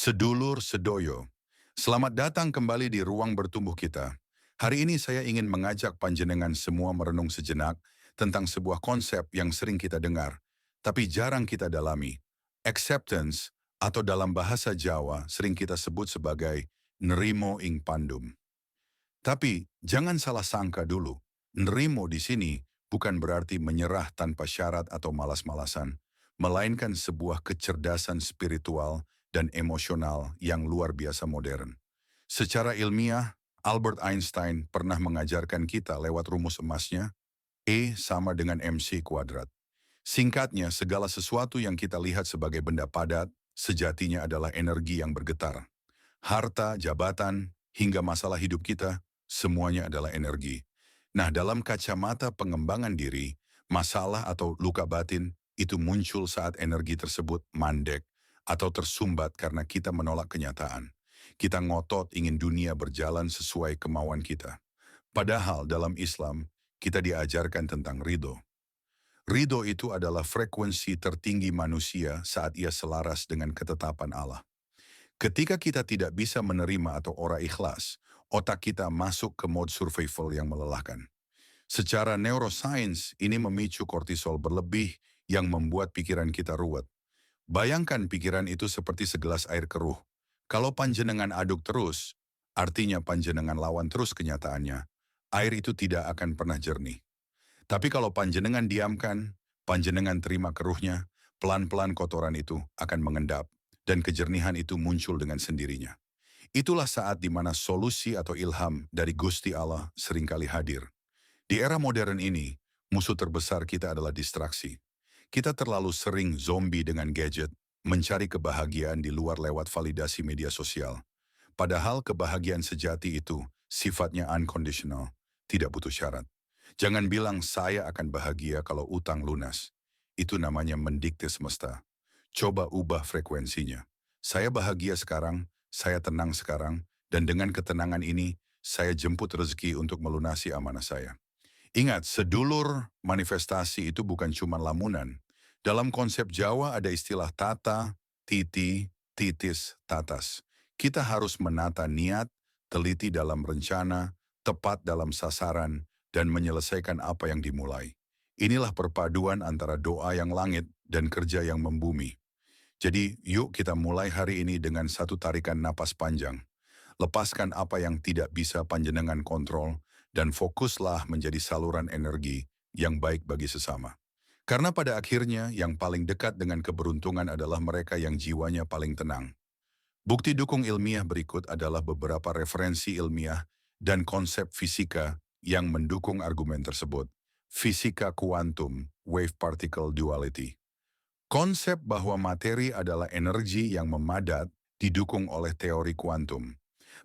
Sedulur sedoyo, selamat datang kembali di ruang bertumbuh kita. Hari ini saya ingin mengajak panjenengan semua merenung sejenak tentang sebuah konsep yang sering kita dengar, tapi jarang kita dalami. Acceptance, atau dalam bahasa Jawa sering kita sebut sebagai nerimo ing pandum. Tapi jangan salah sangka dulu, nerimo di sini bukan berarti menyerah tanpa syarat atau malas-malasan, melainkan sebuah kecerdasan spiritual dan emosional yang luar biasa modern. Secara ilmiah, Albert Einstein pernah mengajarkan kita lewat rumus emasnya, E sama dengan MC kuadrat. Singkatnya, segala sesuatu yang kita lihat sebagai benda padat, sejatinya adalah energi yang bergetar. Harta, jabatan, hingga masalah hidup kita, semuanya adalah energi. Nah, dalam kacamata pengembangan diri, masalah atau luka batin itu muncul saat energi tersebut mandek atau tersumbat karena kita menolak kenyataan. Kita ngotot ingin dunia berjalan sesuai kemauan kita. Padahal dalam Islam, kita diajarkan tentang ridho. Ridho itu adalah frekuensi tertinggi manusia saat ia selaras dengan ketetapan Allah. Ketika kita tidak bisa menerima atau ora ikhlas, otak kita masuk ke mode survival yang melelahkan. Secara neuroscience, ini memicu kortisol berlebih yang membuat pikiran kita ruwet. Bayangkan pikiran itu seperti segelas air keruh. Kalau panjenengan aduk terus, artinya panjenengan lawan terus kenyataannya, air itu tidak akan pernah jernih. Tapi kalau panjenengan diamkan, panjenengan terima keruhnya, pelan-pelan kotoran itu akan mengendap, dan kejernihan itu muncul dengan sendirinya. Itulah saat di mana solusi atau ilham dari Gusti Allah seringkali hadir. Di era modern ini, musuh terbesar kita adalah distraksi. Kita terlalu sering zombie dengan gadget, mencari kebahagiaan di luar lewat validasi media sosial. Padahal kebahagiaan sejati itu sifatnya unconditional, tidak butuh syarat. Jangan bilang saya akan bahagia kalau utang lunas. Itu namanya mendikte semesta. Coba ubah frekuensinya. Saya bahagia sekarang, saya tenang sekarang, dan dengan ketenangan ini, saya jemput rezeki untuk melunasi amanah saya. Ingat, sedulur manifestasi itu bukan cuma lamunan. Dalam konsep Jawa ada istilah tata, titi, titis, tatas. Kita harus menata niat, teliti dalam rencana, tepat dalam sasaran, dan menyelesaikan apa yang dimulai. Inilah perpaduan antara doa yang langit dan kerja yang membumi. Jadi, yuk kita mulai hari ini dengan satu tarikan napas panjang. Lepaskan apa yang tidak bisa panjenengan kontrol, dan fokuslah menjadi saluran energi yang baik bagi sesama. Karena pada akhirnya yang paling dekat dengan keberuntungan adalah mereka yang jiwanya paling tenang. Bukti dukung ilmiah berikut adalah beberapa referensi ilmiah dan konsep fisika yang mendukung argumen tersebut. Fisika kuantum, wave particle duality. Konsep bahwa materi adalah energi yang memadat didukung oleh teori kuantum.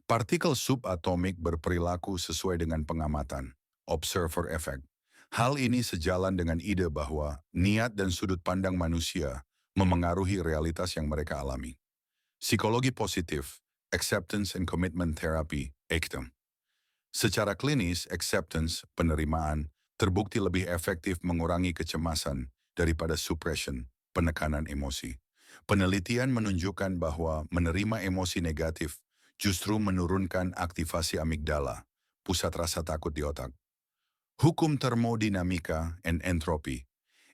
Partikel subatomik berperilaku sesuai dengan pengamatan, observer effect. Hal ini sejalan dengan ide bahwa niat dan sudut pandang manusia memengaruhi realitas yang mereka alami. Psikologi positif, acceptance and commitment therapy, ACTM. Secara klinis, acceptance, penerimaan, terbukti lebih efektif mengurangi kecemasan daripada suppression, penekanan emosi. Penelitian menunjukkan bahwa menerima emosi negatif justru menurunkan aktivasi amigdala, pusat rasa takut di otak. Hukum termodinamika and entropi.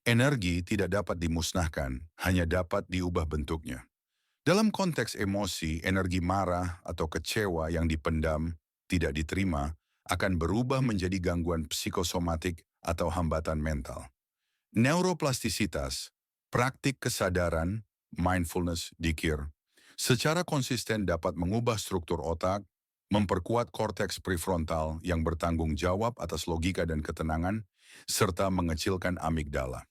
Energi tidak dapat dimusnahkan, hanya dapat diubah bentuknya. Dalam konteks emosi, energi marah atau kecewa yang dipendam, tidak diterima, akan berubah menjadi gangguan psikosomatik atau hambatan mental. Neuroplastisitas, praktik kesadaran, mindfulness, dikir, secara konsisten dapat mengubah struktur otak, memperkuat korteks prefrontal yang bertanggung jawab atas logika dan ketenangan, serta mengecilkan amigdala.